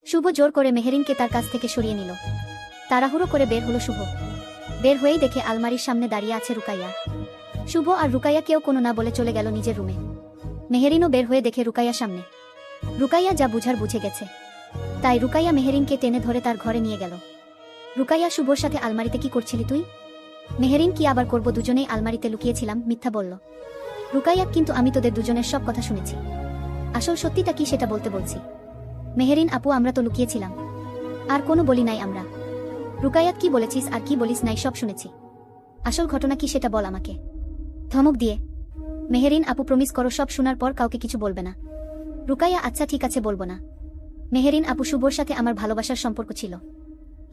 শুভ জোর করে মেহেরিনকে তার কাছ থেকে সরিয়ে নিল। তাড়াহুড়ো করে বের হলো শুভ। বের হয়েই দেখে আলমারির সামনে দাঁড়িয়ে আছে রুকাইয়া। শুভ আর রুকাইয়া কেউ কোনো না বলে চলে গেল নিজের রুমে। মেহেরিনও বের হয়ে দেখে রুকাইয়া সামনে। রুকাইয়া যা বুঝার বুঝে গেছে, তাই রুকাইয়া মেহেরিনকে টেনে ধরে তার ঘরে নিয়ে গেল। রুকাইয়া শুভর সাথে আলমারিতে কি করছিলি তুই? মেহেরিন কি আবার করব, দুজনেই আলমারিতে লুকিয়েছিলাম, মিথ্যা বলল রুকাইয়া। কিন্তু আমি তোদের দুজনের সব কথা শুনেছি, আসল সত্যিটা কি সেটা বলতে বলছি। মেহেরিন আপু আমরা তো লুকিয়েছিলাম, আর কোনো বলি নাই আমরা। রুকাইয়াত কি বলেছিস আর কি বলিস নাই সব শুনেছি, আসল ঘটনা কি সেটা বল আমাকে। ধমক দিয়ে মেহেরিন আপু প্রমিস করো সব শোনার পর কাউকে কিছু বলবে না। রুকাইয়া আচ্ছা ঠিক আছে বলবো না। মেহেরিন আপু শুভর সাথে আমার ভালোবাসার সম্পর্ক ছিল,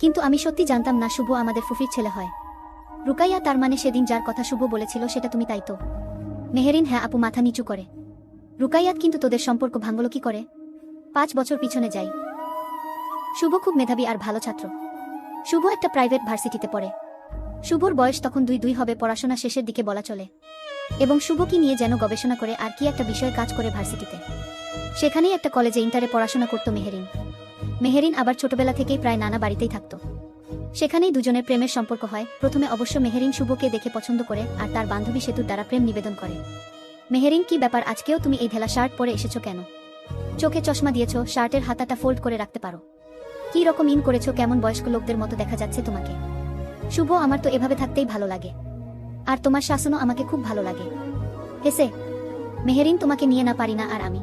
কিন্তু আমি সত্যি জানতাম না শুভ আমাদের ফুফির ছেলে হয়। রুকাইয়া তার মানে সেদিন যার কথা শুভ বলেছিল সেটা তুমি, তাই তো? মেহেরিন হ্যাঁ আপু মাথা নিচু করে। রুকাইয়াত কিন্তু তোদের সম্পর্ক ভাঙল কি করে? 5 বছর পিছনে যাই। শুভ খুব মেধাবী আর ভালো ছাত্র। শুভ একটা প্রাইভেট ভার্সিটিতে পড়ে। শুভর বয়স তখন 2 হবে, পড়াশোনা শেষের দিকে বলা চলে। এবং শুভ কি নিয়ে যেন গবেষণা করে আর কি একটা বিষয়ে কাজ করে ভার্সিটিতে। সেখানেই একটা কলেজে ইন্টারে পড়াশোনা করত মেহেরিন। মেহেরিন আবার ছোটবেলা থেকেই প্রায় নানা বাড়িতেই থাকত। সেখানেই দুজনের প্রেমের সম্পর্ক হয়। প্রথমে অবশ্য মেহেরিন শুভকে দেখে পছন্দ করে আর তার বান্ধবী সেতুর দ্বারা প্রেম নিবেদন করে। মেহেরিন কি ব্যাপার, আজকেও তুমি এই ঢেলা শার্ট পরে এসেছো কেন? চোখে চশমা দিয়েছো, শার্টের হাতাটা ফোল্ড করে রাখতে পারো। কি রকম ইন করেছো, কেমন বয়স্ক লোকদের মতো দেখা যাচ্ছে তোমাকে। শুভ আমার তো এভাবে থাকতেই ভালো লাগে, আর তোমার শাসনও আমাকে খুব ভালো লাগে। হেসে মেহেরিন তোমাকে নিয়ে না পারি না আর আমি।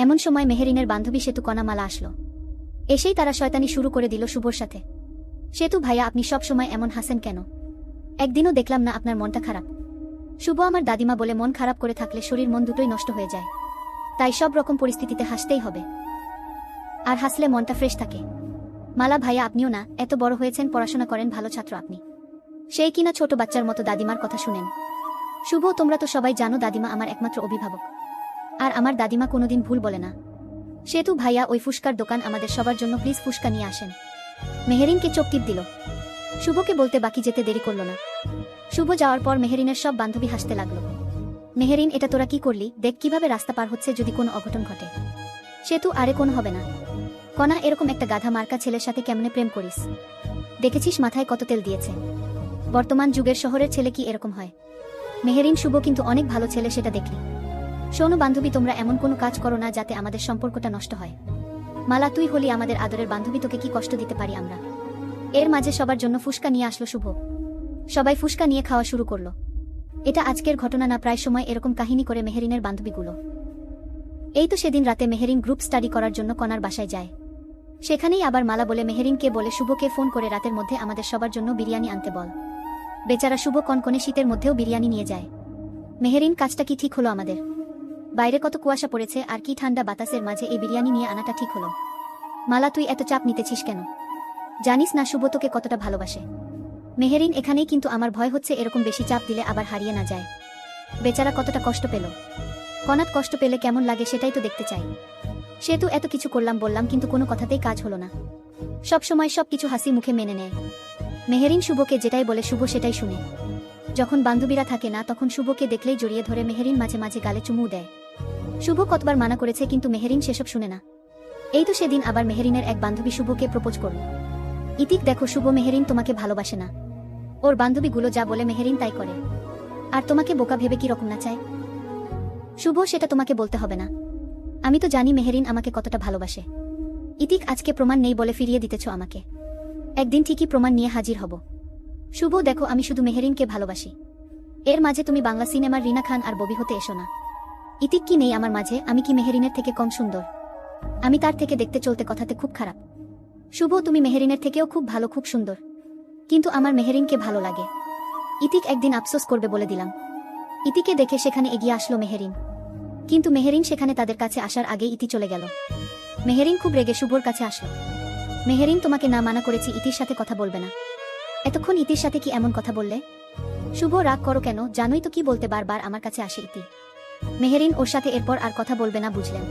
এমন সময় মেহেরিনের বান্ধবী সেতু কণামালা আসলো। এসেই তারা শয়তানি শুরু করে দিল শুভর সাথে। সেতু ভাইয়া আপনি সব সময় এমন হাসেন কেন? একদিনও দেখলাম না আপনার মনটা খারাপ। শুভ আমার দাদিমা বলে মন খারাপ করে থাকলে শরীর মন দুটোই নষ্ট হয়ে যায়, তাই সব রকম পরিস্থিতিতে হাসতেই হবে, আর হাসলে মনটা ফ্রেশ থাকে। মালা ভাইয়া আপনিও না, এত বড় হয়েছেন, পড়াশোনা করেন, ভালো ছাত্র আপনি, সেই কিনা ছোট বাচ্চার মতো দাদিমার কথা শুনেন। শুভ তোমরা তো সবাই জানো দাদিমা আমার একমাত্র অভিভাবক, আর আমার দাদিমা কোনোদিন ভুল বলে না। সেতু ভাইয়া ওই ফুসকার দোকান আমাদের সবার জন্য প্লিজ ফুসকা নিয়ে আসেন। মেহেরিনকে চোখ টিপ দিল। শুভকে বলতে বাকি যেতে দেরি করল না। শুভ যাওয়ার পর মেহেরিনের সব বান্ধবী হাসতে লাগলো। মেহেরিন এটা তোরা কি করলি, দেখ কিভাবে রাস্তা পার হচ্ছে, যদি কোনো অঘটন ঘটে। সেতু আরে কোনো হবে না। কণা এরকম একটা গাধা মার্কা ছেলের সাথে কেমনে প্রেম করিস? দেখেছিস মাথায় কত তেল দিয়েছে। বর্তমান যুগের শহরের ছেলে কি এরকম হয়? মেহেরিন শুভ কিন্তু অনেক ভালো ছেলে, সেটা দেখলি। শোনো বান্ধবী তোমরা এমন কোনো কাজ করো না যাতে আমাদের সম্পর্কটা নষ্ট হয়। মালা তুই হলি আমাদের আদরের বান্ধবী, তোকে কি কষ্ট দিতে পারি আমরা? এর মাঝে সবার জন্য ফুসকা নিয়ে আসলো শুভ। সবাই ফুসকা নিয়ে খাওয়া শুরু করলো। এটা আজকের ঘটনা না, প্রায় সময় এরকম কাহিনী করে মেহেরিনের বান্ধবীগুলো। এই তো সেদিন রাতে মেহেরিন গ্রুপ স্টাডি করার জন্য কণার বাসায় যায়। সেখানেই আবার মালা বলে মেহেরিনকে বলে শুভকে ফোন করে রাতের মধ্যে আমাদের সবার জন্য বিরিয়ানি আনতে বল। বেচারা শুভ কনকনে শীতের মধ্যেও বিরিয়ানি নিয়ে যায়। মেহেরিন কাজটা কি ঠিক হলো আমাদের? বাইরে কত কুয়াশা পড়েছে আর কি ঠান্ডা বাতাসের মাঝে এই বিরিয়ানি নিয়ে আনাটা ঠিক হলো? মালা তুই এত চাপ নিতেছিস কেন? জানিস না শুভ তোকে কতটা ভালোবাসে। মেহেরিন এখানেই, কিন্তু আমার ভয় হচ্ছে এরকম বেশি চাপ দিলে আবার হারিয়ে না যায়। বেচারা কতটা কষ্ট পেল। কনাত কষ্ট পেলে কেমন লাগে সেটাই তো দেখতে চাই। সেতু এত কিছু করলাম বললাম, কিন্তু কোনো কথাতেই কাজ হলো না। সব সময় সবকিছু হাসি মুখে মেনে নেয়। মেহেরিন শুভকে যেটাই বলে শুভ সেটাই শুনে। যখন বান্ধবীরা থাকে না তখন শুভকে দেখলেই জড়িয়ে ধরে মেহেরিন মাঝে মাঝে গালে চুমু দেয়। শুভ কতবার মানা করেছে কিন্তু মেহেরিন সেসব শুনে না। এই তো সেদিন আবার মেহেরিনের এক বান্ধবী শুভকে প্রপোজ করল। ইতিক দেখো শুভ মেহেরিন তোমাকে ভালোবাসে না, ওর বান্ধবীগুলো যা বলে মেহেরিন তাই করে, আর তোমাকে বোকা ভেবে কি রকম না চায়। শুভ সেটা তোমাকে বলতে হবে না, আমি তো জানি মেহেরিন আমাকে কতটা ভালোবাসে। ইতিক আজকে প্রমাণ নেই বলে ফিরিয়ে দিতেছ আমাকে, একদিন ঠিকই প্রমাণ নিয়ে হাজির হব। শুভ দেখো আমি শুধু মেহেরিনকে ভালোবাসি, এর মাঝে তুমি বাংলা সিনেমার রিনা খান আর ববি হতে এসো না। ইতিক কি নেই আমার মাঝে? আমি কি মেহেরিনের থেকে কম সুন্দর? আমি তার থেকে দেখতে চলতে কথাতে খুব খারাপ। শুভ তুমি মেহেরিনের থেকেও খুব ভালো, খুব সুন্দর, কিন্তু আমার মেহেরিনকে ভালো লাগে। ইতিক একদিন আফসোস করবে বলে দিলাম। ইতিকে দেখে সেখানে এগিয়ে আসলো মেহেরিন, কিন্তু মেহেরিন সেখানে তাদের কাছে আসার আগেই ইতি চলে গেল। মেহেরিন খুব রেগে শুভর কাছে আসলো। মেহেরিন তোমাকে না মানা করেছি ইতির সাথে কথা বলবে না? এতক্ষণ ইতির সাথে কি এমন কথা বললে? শুভ রাগ করো কেন, জানোই তো কি বলতে বারবার আমার কাছে আসে ইতি। মেহেরিন ওর সাথে এরপর আর কথা বলবে না বুঝলেন?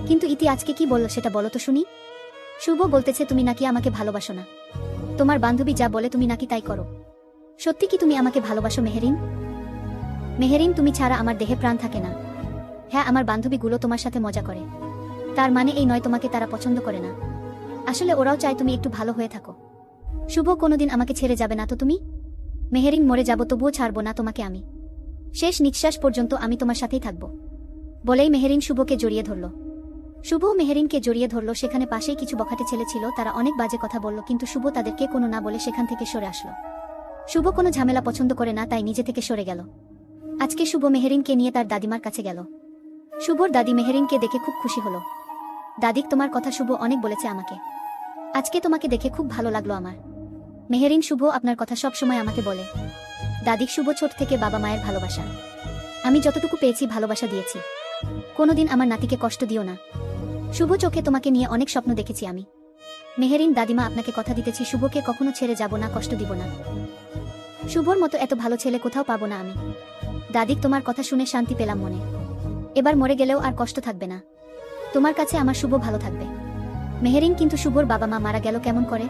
কিন্তু ইতি আজকে কি বলল সেটা বলো তো শুনি। শুভ বলতেছে তুমি নাকি আমাকে ভালোবাসো না, তোমার বান্ধবী যা বলে তুমি নাকি তাই করো। সত্যি কি তুমি আমাকে ভালোবাসো মেহেরিন? মেহেরিন তুমি ছাড়া আমার দেহে প্রাণ থাকে না। হ্যাঁ আমার বান্ধবীগুলো তোমার সাথে মজা করে, তার মানে এই নয় তোমাকে তারা পছন্দ করে না। আসলে ওরাও চায় তুমি একটু ভালো হয়ে থাকো। শুভ কোনোদিন আমাকে ছেড়ে যাবে না তো তুমি? মেহেরিন মরে যাব তবুও ছাড়বো না তোমাকে আমি। শেষ নিঃশ্বাস পর্যন্ত আমি তোমার সাথেই থাকব। বলেই মেহেরিন শুভকে জড়িয়ে ধরল। শুভ মেহেরিনকে জড়িয়ে ধরল। সেখানে পাশেই কিছু বখাটে ছেলে ছিল, তারা অনেক বাজে কথা বলল, কিন্তু শুভ তাদেরকে কোনো না বলে সেখান থেকে সরে আসলো। শুভ কোনো ঝামেলা পছন্দ করে না, তাই নিজে থেকে সরে গেল। আজকে শুভ মেহেরিনকে নিয়ে তার দাদিমার কাছে গেল। শুভর দাদি মেহেরিনকে দেখে খুব খুশি হলো। দাদিক তোমার কথা শুভ অনেক বলেছে আমাকে, আজকে তোমাকে দেখে খুব ভালো লাগলো আমার। মেহেরিন শুভ আপনার কথা সব সময় আমাকে বলে। দাদিক শুভ ছোট থেকে বাবা মায়ের ভালোবাসা, আমি যতটুকু পেয়েছি ভালোবাসা দিয়েছি। কোনোদিন আমার নাতিকে কষ্ট দিও না। শুভ চোখে তোমাকে নিয়ে অনেক স্বপ্ন দেখেছি আমি। মেহেরিন দাদিমা আপনাকে কথা দিতেছি, শুভকে কখনো ছেড়ে যাব না, কষ্ট দিব না। শুভর মতো এত ভালো ছেলে কোথাও পাবো না আমি। দাদিক তোমার কথা শুনে শান্তি পেলাম মনে। এবার মরে গেলেও আর কষ্ট থাকবে না। তোমার কাছে আমার শুভ ভালো থাকবে। মেহেরিন কিন্তু শুভর বাবা মা মারা গেল কেমন করে?